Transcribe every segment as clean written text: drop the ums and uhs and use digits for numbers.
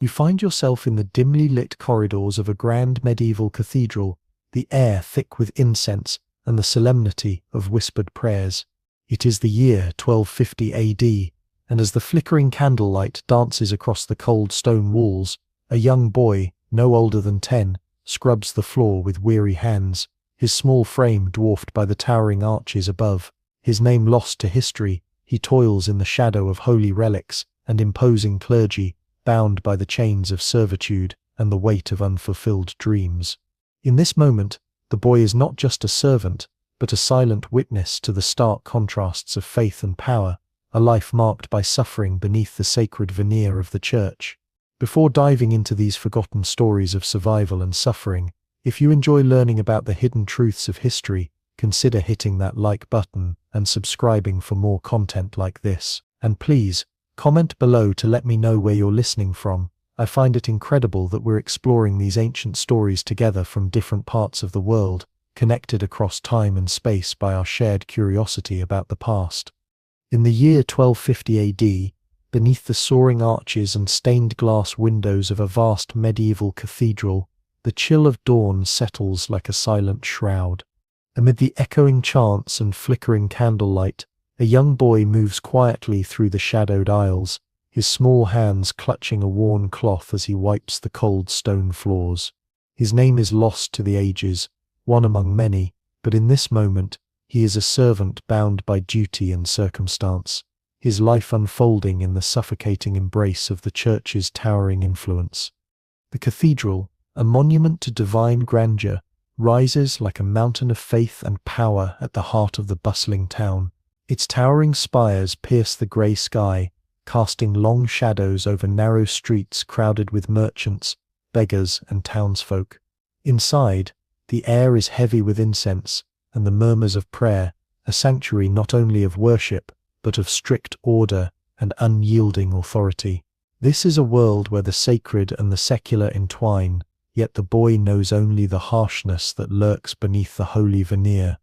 You find yourself in the dimly lit corridors of a grand medieval cathedral, the air thick with incense and the solemnity of whispered prayers. It is the year 1250 AD, and as the flickering candlelight dances across the cold stone walls, a young boy, no older than 10, scrubs the floor with weary hands, his small frame dwarfed by the towering arches above. His name lost to history, he toils in the shadow of holy relics and imposing clergy, bound by the chains of servitude and the weight of unfulfilled dreams. In this moment, the boy is not just a servant, but a silent witness to the stark contrasts of faith and power, a life marked by suffering beneath the sacred veneer of the church. Before diving into these forgotten stories of survival and suffering, if you enjoy learning about the hidden truths of history, consider hitting that like button and subscribing for more content like this. And please, comment below to let me know where you're listening from. I find it incredible that we're exploring these ancient stories together from different parts of the world, connected across time and space by our shared curiosity about the past. In the year 1250 AD, beneath the soaring arches and stained glass windows of a vast medieval cathedral, the chill of dawn settles like a silent shroud. Amid the echoing chants and flickering candlelight, a young boy moves quietly through the shadowed aisles, his small hands clutching a worn cloth as he wipes the cold stone floors. His name is lost to the ages, one among many, but in this moment, he is a servant bound by duty and circumstance, his life unfolding in the suffocating embrace of the church's towering influence. The cathedral, a monument to divine grandeur, rises like a mountain of faith and power at the heart of the bustling town. Its towering spires pierce the grey sky, casting long shadows over narrow streets crowded with merchants, beggars, and townsfolk. Inside, the air is heavy with incense and the murmurs of prayer, a sanctuary not only of worship, but of strict order and unyielding authority. This is a world where the sacred and the secular entwine, yet the boy knows only the harshness that lurks beneath the holy veneer.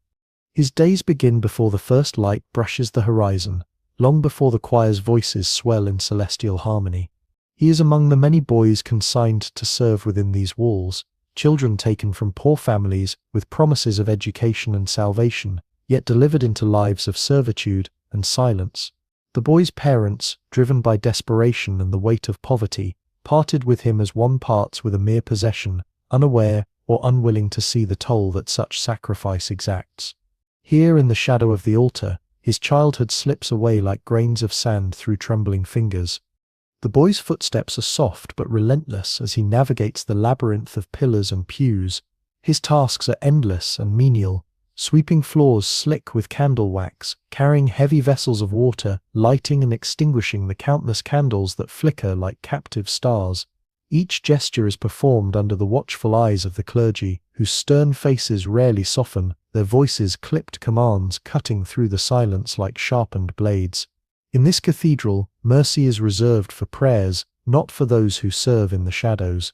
His days begin before the first light brushes the horizon, long before the choir's voices swell in celestial harmony. He is among the many boys consigned to serve within these walls, children taken from poor families with promises of education and salvation, yet delivered into lives of servitude and silence. The boy's parents, driven by desperation and the weight of poverty, parted with him as one parts with a mere possession, unaware or unwilling to see the toll that such sacrifice exacts. Here in the shadow of the altar, his childhood slips away like grains of sand through trembling fingers. The boy's footsteps are soft but relentless as he navigates the labyrinth of pillars and pews. His tasks are endless and menial, sweeping floors slick with candle wax, carrying heavy vessels of water, lighting and extinguishing the countless candles that flicker like captive stars. Each gesture is performed under the watchful eyes of the clergy, whose stern faces rarely soften, their voices clipped commands cutting through the silence like sharpened blades. In this cathedral, mercy is reserved for prayers, not for those who serve in the shadows.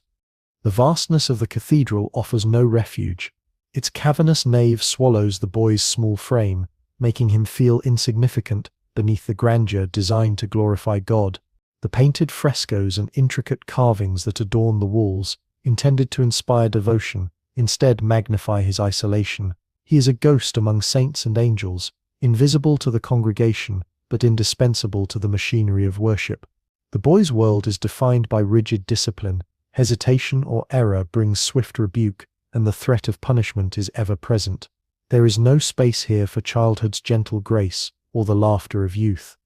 The vastness of the cathedral offers no refuge. Its cavernous nave swallows the boy's small frame, making him feel insignificant beneath the grandeur designed to glorify God. The painted frescoes and intricate carvings that adorn the walls, intended to inspire devotion, instead magnify his isolation. He is a ghost among saints and angels, invisible to the congregation, but indispensable to the machinery of worship. The boy's world is defined by rigid discipline. Hesitation or error brings swift rebuke, and the threat of punishment is ever present. There is no space here for childhood's gentle grace or the laughter of youth.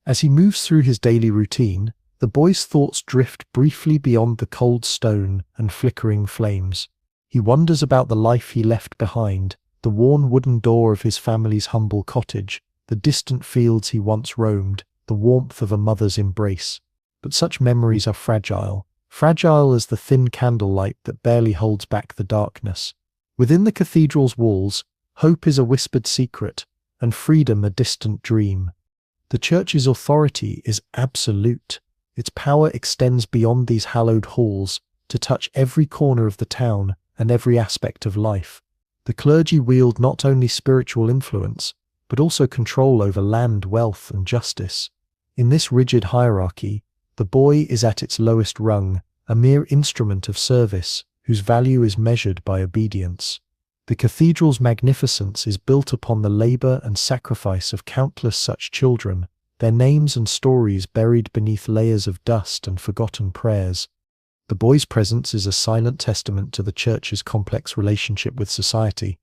As he moves through his daily routine, the boy's thoughts drift briefly beyond the cold stone and flickering flames. He wonders about the life he left behind, the worn wooden door of his family's humble cottage, the distant fields he once roamed, the warmth of a mother's embrace. But such memories are fragile as the thin candlelight that barely holds back the darkness. Within the cathedral's walls, hope is a whispered secret, and freedom a distant dream. The church's authority is absolute. Its power extends beyond these hallowed halls to touch every corner of the town and every aspect of life. The clergy wield not only spiritual influence, but also control over land, wealth, and justice. In this rigid hierarchy, The boy is at its lowest rung, a mere instrument of service, whose value is measured by obedience. The cathedral's magnificence is built upon the labor and sacrifice of countless such children, their names and stories buried beneath layers of dust and forgotten prayers. The boy's presence is a silent testament to the church's complex relationship with society,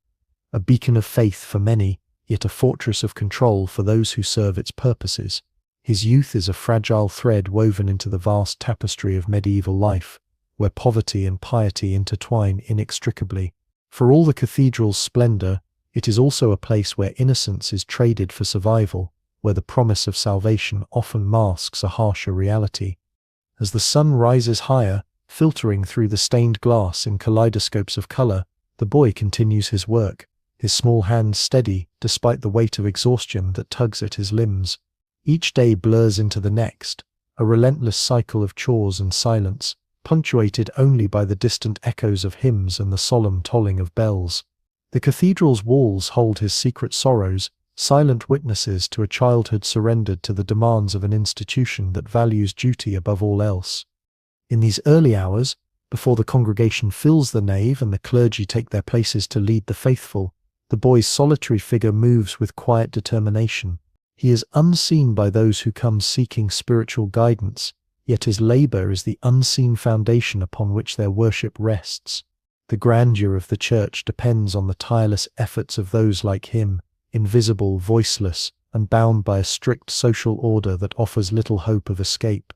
a beacon of faith for many, yet a fortress of control for those who serve its purposes. His youth is a fragile thread woven into the vast tapestry of medieval life, where poverty and piety intertwine inextricably. For all the cathedral's splendor, it is also a place where innocence is traded for survival, where the promise of salvation often masks a harsher reality. As the sun rises higher, filtering through the stained glass in kaleidoscopes of color, the boy continues his work, his small hands steady despite the weight of exhaustion that tugs at his limbs. Each day blurs into the next, a relentless cycle of chores and silence, punctuated only by the distant echoes of hymns and the solemn tolling of bells. The cathedral's walls hold his secret sorrows, silent witnesses to a childhood surrendered to the demands of an institution that values duty above all else. In these early hours, before the congregation fills the nave and the clergy take their places to lead the faithful, the boy's solitary figure moves with quiet determination. He is unseen by those who come seeking spiritual guidance, yet his labor is the unseen foundation upon which their worship rests. The grandeur of the church depends on the tireless efforts of those like him, invisible, voiceless, and bound by a strict social order that offers little hope of escape.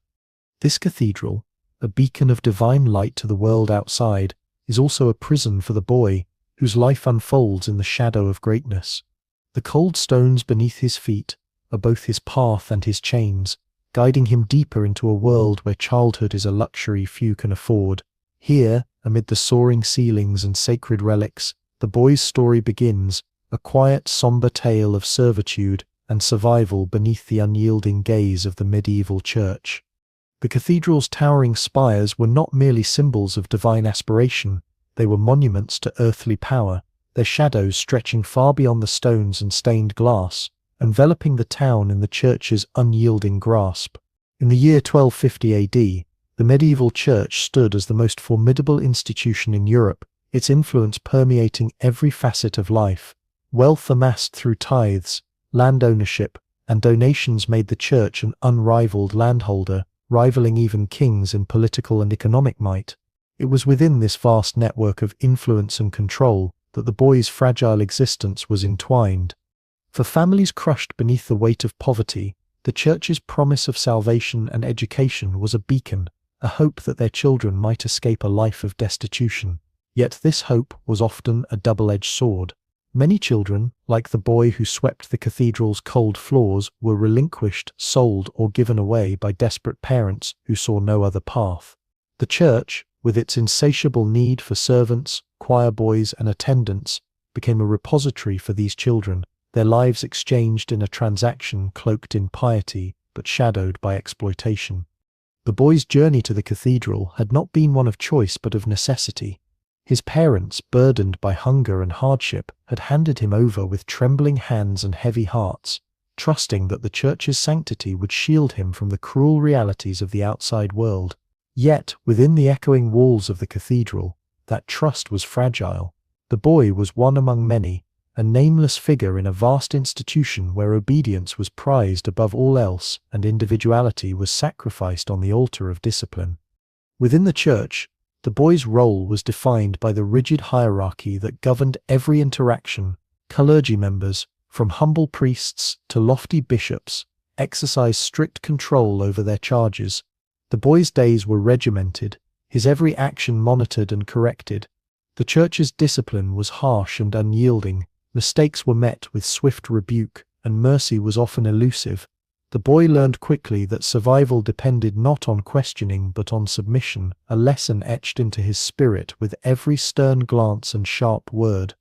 This cathedral, a beacon of divine light to the world outside, is also a prison for the boy, whose life unfolds in the shadow of greatness. The cold stones beneath his feet are both his path and his chains, guiding him deeper into a world where childhood is a luxury few can afford. Here, amid the soaring ceilings and sacred relics, the boy's story begins, a quiet, somber tale of servitude and survival beneath the unyielding gaze of the medieval church. The cathedral's towering spires were not merely symbols of divine aspiration, they were monuments to earthly power, their shadows stretching far beyond the stones and stained glass, enveloping the town in the church's unyielding grasp. In the year 1250 AD, the medieval church stood as the most formidable institution in Europe, its influence permeating every facet of life. Wealth amassed through tithes, land ownership, and donations made the church an unrivaled landholder, rivaling even kings in political and economic might. It was within this vast network of influence and control that the boy's fragile existence was entwined. For families crushed beneath the weight of poverty, the church's promise of salvation and education was a beacon, a hope that their children might escape a life of destitution. Yet this hope was often a double-edged sword. Many children, like the boy who swept the cathedral's cold floors, were relinquished, sold, or given away by desperate parents who saw no other path. The church, with its insatiable need for servants, choir boys, and attendants, became a repository for these children, their lives exchanged in a transaction cloaked in piety but shadowed by exploitation. The boy's journey to the cathedral had not been one of choice but of necessity. His parents, burdened by hunger and hardship, had handed him over with trembling hands and heavy hearts, trusting that the church's sanctity would shield him from the cruel realities of the outside world. Yet, within the echoing walls of the cathedral, that trust was fragile. The boy was one among many, a nameless figure in a vast institution where obedience was prized above all else and individuality was sacrificed on the altar of discipline. Within the church, the boy's role was defined by the rigid hierarchy that governed every interaction. Clergy members, from humble priests to lofty bishops, exercised strict control over their charges. The boy's days were regimented, his every action monitored and corrected. The church's discipline was harsh and unyielding. Mistakes were met with swift rebuke, and mercy was often elusive. The boy learned quickly that survival depended not on questioning but on submission, a lesson etched into his spirit with every stern glance and sharp word.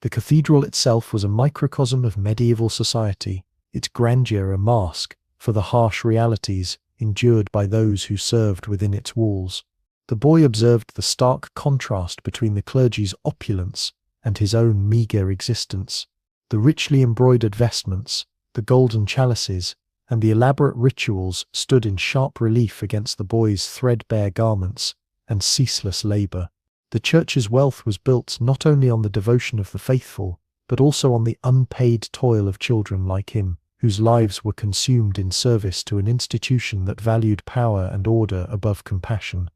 The cathedral itself was a microcosm of medieval society, its grandeur a mask for the harsh realities endured by those who served within its walls. The boy observed the stark contrast between the clergy's opulence and his own meagre existence. The richly embroidered vestments, the golden chalices, and the elaborate rituals stood in sharp relief against the boys' threadbare garments and ceaseless labor. The church's wealth was built not only on the devotion of the faithful, but also on the unpaid toil of children like him, whose lives were consumed in service to an institution that valued power and order above compassion.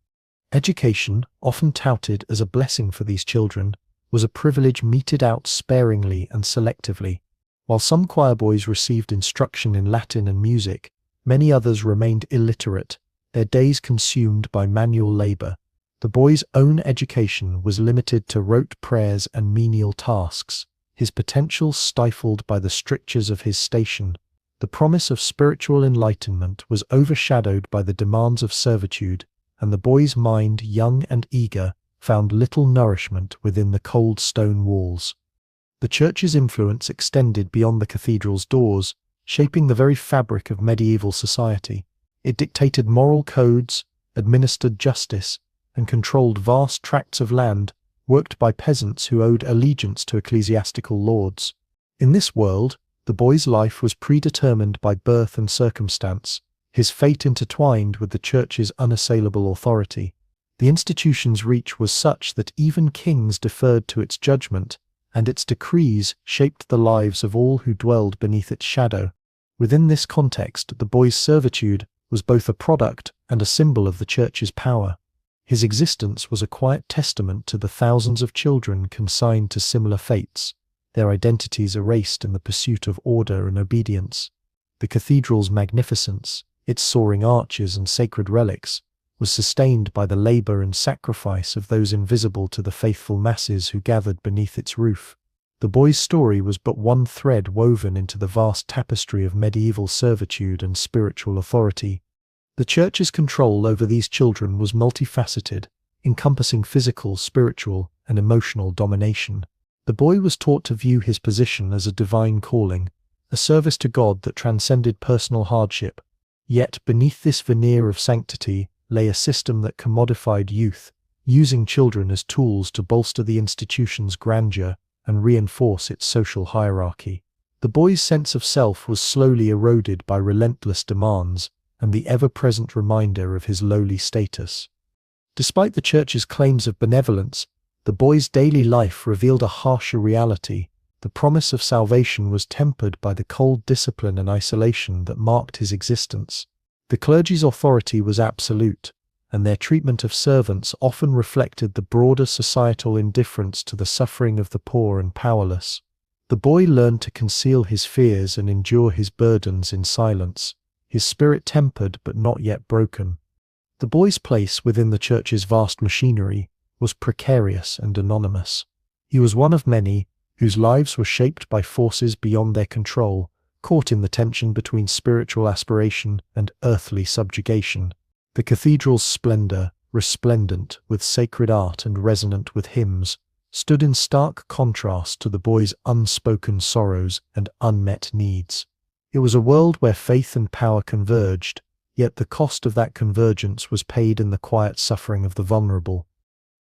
Education, often touted as a blessing for these children, was a privilege meted out sparingly and selectively. While some choir boys received instruction in Latin and music, many others remained illiterate, their days consumed by manual labor. The boy's own education was limited to rote prayers and menial tasks, his potential stifled by the strictures of his station. The promise of spiritual enlightenment was overshadowed by the demands of servitude, and the boy's mind, young and eager, found little nourishment within the cold stone walls. The church's influence extended beyond the cathedral's doors, shaping the very fabric of medieval society. It dictated moral codes, administered justice, and controlled vast tracts of land worked by peasants who owed allegiance to ecclesiastical lords. In this world, the boy's life was predetermined by birth and circumstance, his fate intertwined with the church's unassailable authority. The institution's reach was such that even kings deferred to its judgment, and its decrees shaped the lives of all who dwelled beneath its shadow. Within this context, the boy's servitude was both a product and a symbol of the church's power. His existence was a quiet testament to the thousands of children consigned to similar fates, their identities erased in the pursuit of order and obedience. The cathedral's magnificence, its soaring arches and sacred relics, was sustained by the labor and sacrifice of those invisible to the faithful masses who gathered beneath its roof. The boy's story was but one thread woven into the vast tapestry of medieval servitude and spiritual authority. The church's control over these children was multifaceted, encompassing physical, spiritual, and emotional domination. The boy was taught to view his position as a divine calling, a service to God that transcended personal hardship. Yet beneath this veneer of sanctity lay a system that commodified youth, using children as tools to bolster the institution's grandeur and reinforce its social hierarchy. The boy's sense of self was slowly eroded by relentless demands and the ever-present reminder of his lowly status. Despite the church's claims of benevolence, the boy's daily life revealed a harsher reality. The promise of salvation was tempered by the cold discipline and isolation that marked his existence. The clergy's authority was absolute, and their treatment of servants often reflected the broader societal indifference to the suffering of the poor and powerless. The boy learned to conceal his fears and endure his burdens in silence, his spirit tempered but not yet broken. The boy's place within the church's vast machinery was precarious and anonymous. He was one of many whose lives were shaped by forces beyond their control, caught in the tension between spiritual aspiration and earthly subjugation. The cathedral's splendor, resplendent with sacred art and resonant with hymns, stood in stark contrast to the boy's unspoken sorrows and unmet needs. It was a world where faith and power converged, yet the cost of that convergence was paid in the quiet suffering of the vulnerable.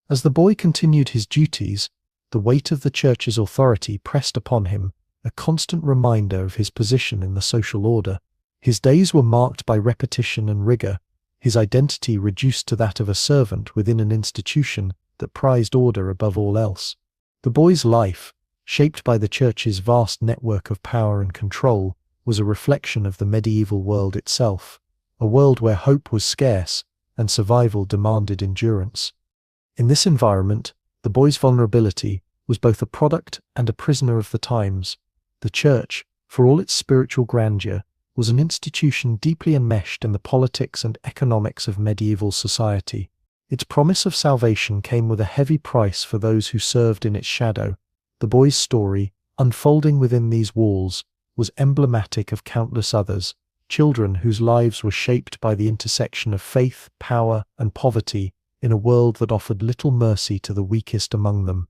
As the boy continued his duties, the weight of the church's authority pressed upon him, a constant reminder of his position in the social order. His days were marked by repetition and rigor, his identity reduced to that of a servant within an institution that prized order above all else. The boy's life, shaped by the church's vast network of power and control, was a reflection of the medieval world itself, a world where hope was scarce and survival demanded endurance. In this environment, the boy's vulnerability was both a product and a prisoner of the times. The church, for all its spiritual grandeur, was an institution deeply enmeshed in the politics and economics of medieval society. Its promise of salvation came with a heavy price for those who served in its shadow. The boy's story, unfolding within these walls, was emblematic of countless others, children whose lives were shaped by the intersection of faith, power, and poverty, in a world that offered little mercy to the weakest among them.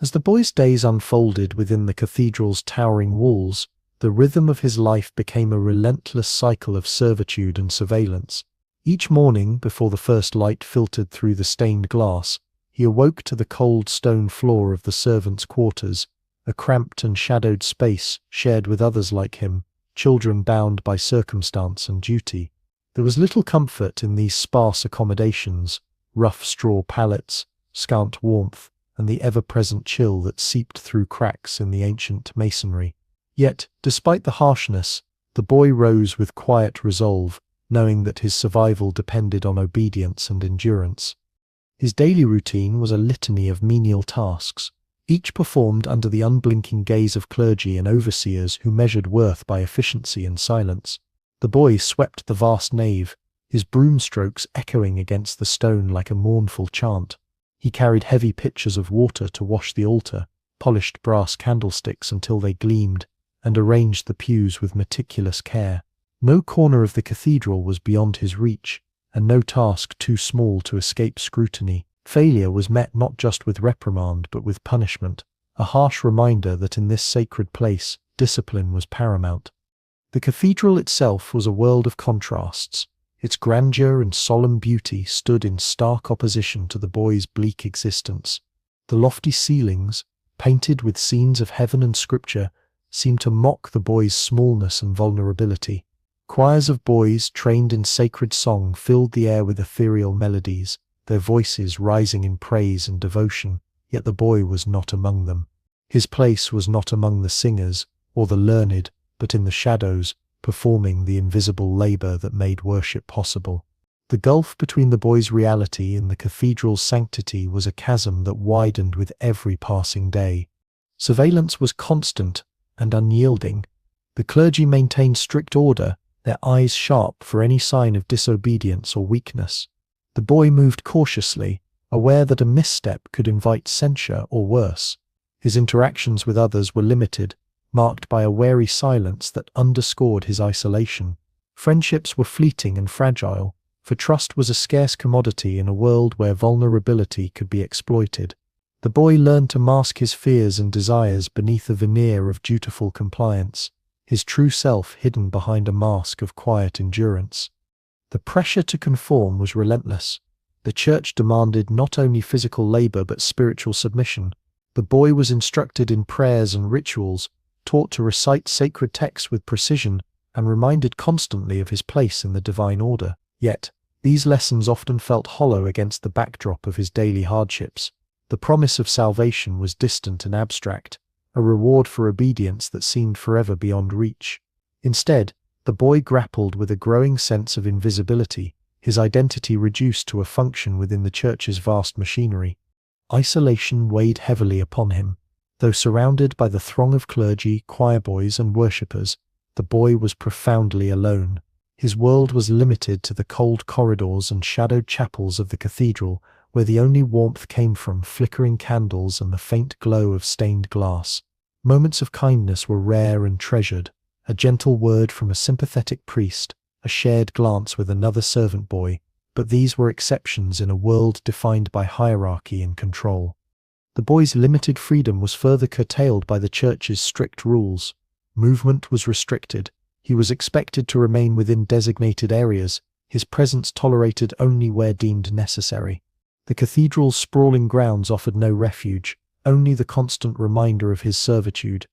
As the boy's days unfolded within the cathedral's towering walls, the rhythm of his life became a relentless cycle of servitude and surveillance. Each morning, before the first light filtered through the stained glass, he awoke to the cold stone floor of the servants' quarters, a cramped and shadowed space shared with others like him, children bound by circumstance and duty. There was little comfort in these sparse accommodations, rough straw pallets, scant warmth, and the ever-present chill that seeped through cracks in the ancient masonry. Yet, despite the harshness, the boy rose with quiet resolve, knowing that his survival depended on obedience and endurance. His daily routine was a litany of menial tasks, each performed under the unblinking gaze of clergy and overseers who measured worth by efficiency and silence. The boy swept the vast nave, his broom strokes echoing against the stone like a mournful chant. He carried heavy pitchers of water to wash the altar, polished brass candlesticks until they gleamed, and arranged the pews with meticulous care. No corner of the cathedral was beyond his reach, and no task too small to escape scrutiny. Failure was met not just with reprimand but with punishment, a harsh reminder that in this sacred place, discipline was paramount. The cathedral itself was a world of contrasts. Its grandeur and solemn beauty stood in stark opposition to the boy's bleak existence. The lofty ceilings, painted with scenes of heaven and scripture, seemed to mock the boy's smallness and vulnerability. Choirs of boys trained in sacred song filled the air with ethereal melodies, their voices rising in praise and devotion, yet the boy was not among them. His place was not among the singers or the learned, but in the shadows, performing the invisible labor that made worship possible. The gulf between the boy's reality and the cathedral's sanctity was a chasm that widened with every passing day. Surveillance was constant and unyielding. The clergy maintained strict order, their eyes sharp for any sign of disobedience or weakness. The boy moved cautiously, aware that a misstep could invite censure or worse. His interactions with others were limited, marked by a wary silence that underscored his isolation. Friendships were fleeting and fragile, for trust was a scarce commodity in a world where vulnerability could be exploited. The boy learned to mask his fears and desires beneath a veneer of dutiful compliance, his true self hidden behind a mask of quiet endurance. The pressure to conform was relentless. The church demanded not only physical labor but spiritual submission. The boy was instructed in prayers and rituals, taught to recite sacred texts with precision, and reminded constantly of his place in the divine order. Yet, these lessons often felt hollow against the backdrop of his daily hardships. The promise of salvation was distant and abstract, a reward for obedience that seemed forever beyond reach. Instead, the boy grappled with a growing sense of invisibility, his identity reduced to a function within the church's vast machinery. Isolation weighed heavily upon him. Though surrounded by the throng of clergy, choir boys, and worshippers, the boy was profoundly alone. His world was limited to the cold corridors and shadowed chapels of the cathedral, where the only warmth came from flickering candles and the faint glow of stained glass. Moments of kindness were rare and treasured. A gentle word from a sympathetic priest, a shared glance with another servant boy, but these were exceptions in a world defined by hierarchy and control. The boy's limited freedom was further curtailed by the church's strict rules. Movement was restricted. He was expected to remain within designated areas, his presence tolerated only where deemed necessary. The cathedral's sprawling grounds offered no refuge, only the constant reminder of his servitude.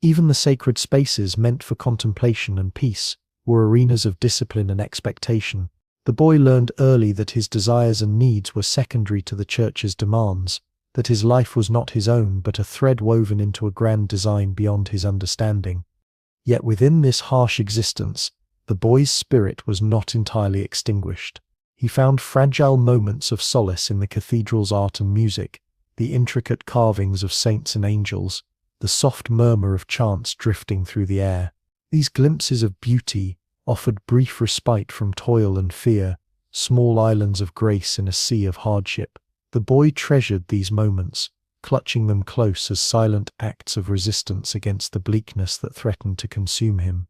Even the sacred spaces meant for contemplation and peace were arenas of discipline and expectation. The boy learned early that his desires and needs were secondary to the church's demands, that his life was not his own but a thread woven into a grand design beyond his understanding. Yet within this harsh existence, the boy's spirit was not entirely extinguished. He found fragile moments of solace in the cathedral's art and music, the intricate carvings of saints and angels, the soft murmur of chants drifting through the air. These glimpses of beauty offered brief respite from toil and fear, small islands of grace in a sea of hardship. The boy treasured these moments, clutching them close as silent acts of resistance against the bleakness that threatened to consume him.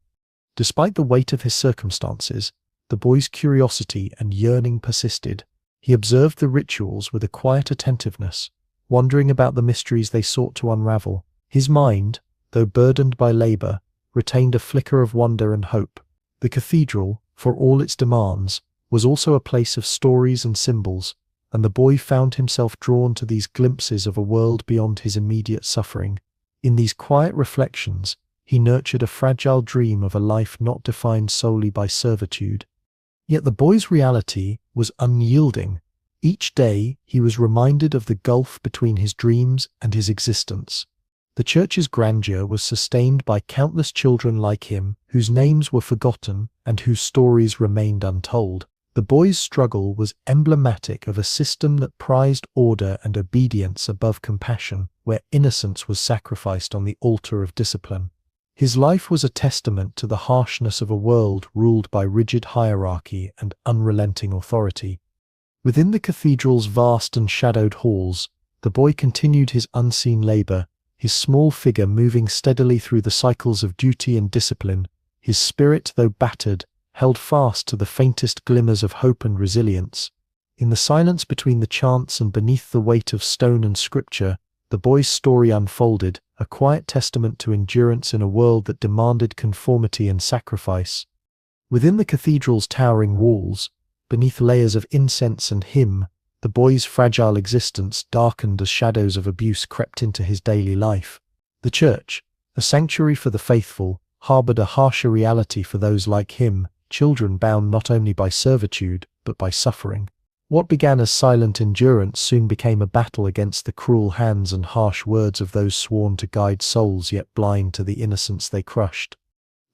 Despite the weight of his circumstances, the boy's curiosity and yearning persisted. He observed the rituals with a quiet attentiveness, wondering about the mysteries they sought to unravel. His mind, though burdened by labor, retained a flicker of wonder and hope. The cathedral, for all its demands, was also a place of stories and symbols, and the boy found himself drawn to these glimpses of a world beyond his immediate suffering. In these quiet reflections, he nurtured a fragile dream of a life not defined solely by servitude. Yet the boy's reality was unyielding. Each day he was reminded of the gulf between his dreams and his existence. The church's grandeur was sustained by countless children like him, whose names were forgotten and whose stories remained untold. The boy's struggle was emblematic of a system that prized order and obedience above compassion, where innocence was sacrificed on the altar of discipline. His life was a testament to the harshness of a world ruled by rigid hierarchy and unrelenting authority. Within the cathedral's vast and shadowed halls, the boy continued his unseen labor, his small figure moving steadily through the cycles of duty and discipline. His spirit, though battered, held fast to the faintest glimmers of hope and resilience. In the silence between the chants and beneath the weight of stone and scripture, the boy's story unfolded, a quiet testament to endurance in a world that demanded conformity and sacrifice. Within the cathedral's towering walls, beneath layers of incense and hymn, the boy's fragile existence darkened as shadows of abuse crept into his daily life. The church, a sanctuary for the faithful, harbored a harsher reality for those like him, children bound not only by servitude, but by suffering. What began as silent endurance soon became a battle against the cruel hands and harsh words of those sworn to guide souls yet blind to the innocence they crushed.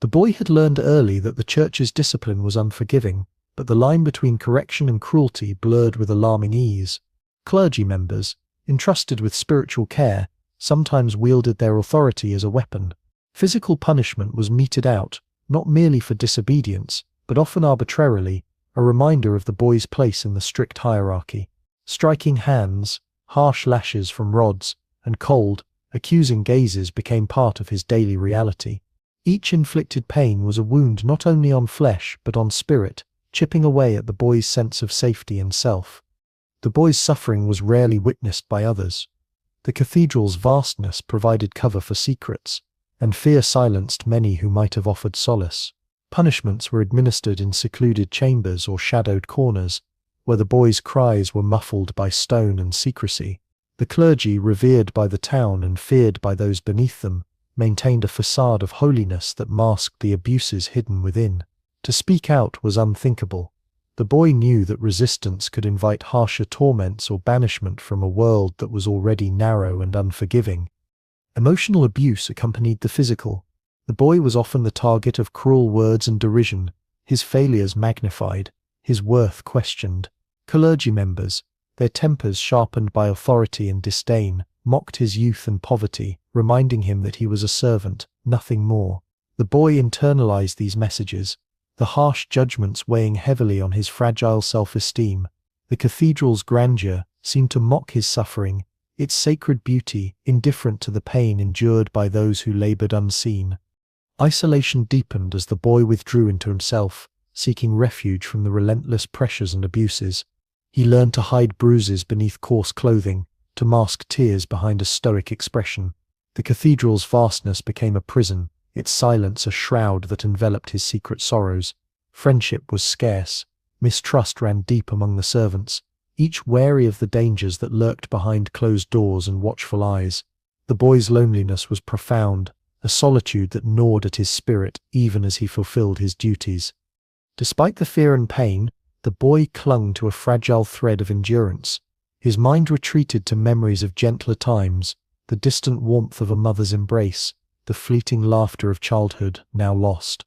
The boy had learned early that the church's discipline was unforgiving, but the line between correction and cruelty blurred with alarming ease. Clergy members, entrusted with spiritual care, sometimes wielded their authority as a weapon. Physical punishment was meted out, not merely for disobedience, but often arbitrarily, a reminder of the boy's place in the strict hierarchy. Striking hands, harsh lashes from rods, and cold, accusing gazes became part of his daily reality. Each inflicted pain was a wound not only on flesh but on spirit, chipping away at the boy's sense of safety and self. The boy's suffering was rarely witnessed by others. The cathedral's vastness provided cover for secrets, and fear silenced many who might have offered solace. Punishments were administered in secluded chambers or shadowed corners, where the boy's cries were muffled by stone and secrecy. The clergy, revered by the town and feared by those beneath them, maintained a facade of holiness that masked the abuses hidden within. To speak out was unthinkable. The boy knew that resistance could invite harsher torments or banishment from a world that was already narrow and unforgiving. Emotional abuse accompanied the physical. The boy was often the target of cruel words and derision, his failures magnified, his worth questioned. Clergy members, their tempers sharpened by authority and disdain, mocked his youth and poverty, reminding him that he was a servant, nothing more. The boy internalized these messages, the harsh judgments weighing heavily on his fragile self-esteem. The cathedral's grandeur seemed to mock his suffering, its sacred beauty indifferent to the pain endured by those who labored unseen. Isolation deepened as the boy withdrew into himself, seeking refuge from the relentless pressures and abuses. He learned to hide bruises beneath coarse clothing, to mask tears behind a stoic expression. The cathedral's vastness became a prison, its silence a shroud that enveloped his secret sorrows. Friendship was scarce, mistrust ran deep among the servants, each wary of the dangers that lurked behind closed doors and watchful eyes. The boy's loneliness was profound, a solitude that gnawed at his spirit even as he fulfilled his duties. Despite the fear and pain, the boy clung to a fragile thread of endurance. His mind retreated to memories of gentler times, the distant warmth of a mother's embrace, the fleeting laughter of childhood now lost.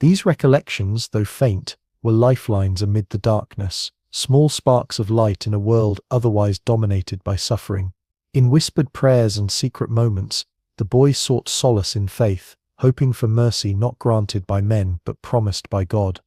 These recollections, though faint, were lifelines amid the darkness, small sparks of light in a world otherwise dominated by suffering. In whispered prayers and secret moments, the boy sought solace in faith, hoping for mercy not granted by men but promised by God.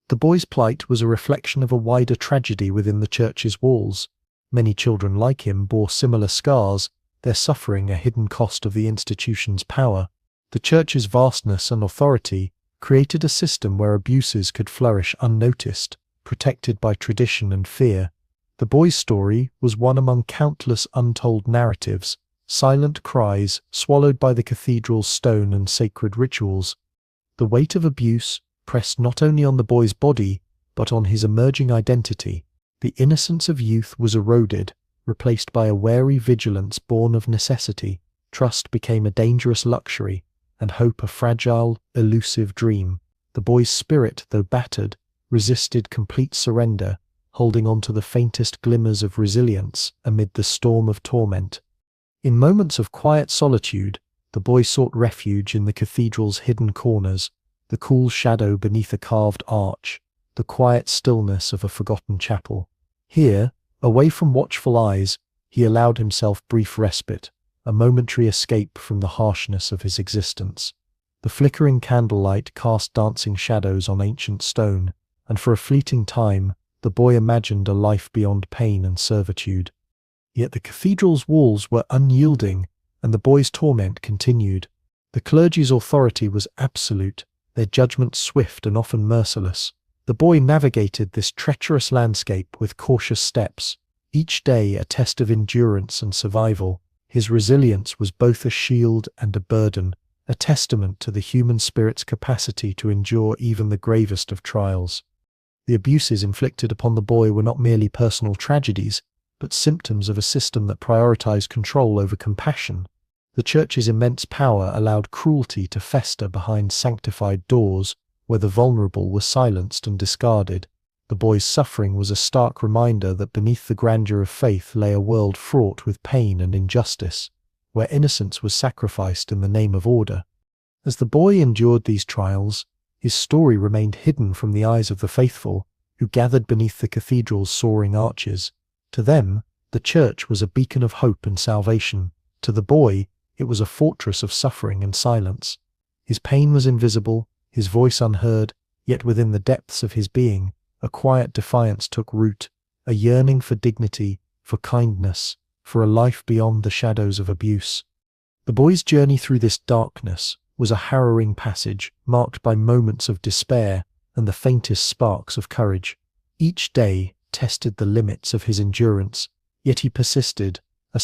The boy's plight was a reflection of a wider tragedy within the church's walls. Many children like him bore similar scars, their suffering a hidden cost of the institution's power. The church's vastness and authority created a system where abuses could flourish unnoticed, protected by tradition and fear. The boy's story was one among countless untold narratives, silent cries swallowed by the cathedral's stone and sacred rituals. The weight of abuse pressed not only on the boy's body, but on his emerging identity. The innocence of youth was eroded, replaced by a wary vigilance born of necessity. Trust became a dangerous luxury, and hope a fragile, elusive dream. The boy's spirit, though battered, resisted complete surrender, holding on to the faintest glimmers of resilience amid the storm of torment. In moments of quiet solitude, the boy sought refuge in the cathedral's hidden corners, the cool shadow beneath a carved arch, the quiet stillness of a forgotten chapel. Here, away from watchful eyes, he allowed himself brief respite, a momentary escape from the harshness of his existence. The flickering candlelight cast dancing shadows on ancient stone, and for a fleeting time, the boy imagined a life beyond pain and servitude. Yet the cathedral's walls were unyielding, and the boy's torment continued. The clergy's authority was absolute, their judgment swift and often merciless. The boy navigated this treacherous landscape with cautious steps, each day a test of endurance and survival. His resilience was both a shield and a burden, a testament to the human spirit's capacity to endure even the gravest of trials. The abuses inflicted upon the boy were not merely personal tragedies, but symptoms of a system that prioritized control over compassion. The Church's immense power allowed cruelty to fester behind sanctified doors, where the vulnerable were silenced and discarded. The boy's suffering was a stark reminder that beneath the grandeur of faith lay a world fraught with pain and injustice, where innocence was sacrificed in the name of order. As the boy endured these trials, his story remained hidden from the eyes of the faithful, who gathered beneath the cathedral's soaring arches. To them, the Church was a beacon of hope and salvation. To the boy, it was a fortress of suffering and silence. His pain was invisible, his voice unheard, yet within the depths of his being, a quiet defiance took root, a yearning for dignity, for kindness, for a life beyond the shadows of abuse. The boy's journey through this darkness was a harrowing passage, marked by moments of despair and the faintest sparks of courage. Each day tested the limits of his endurance, yet he persisted, a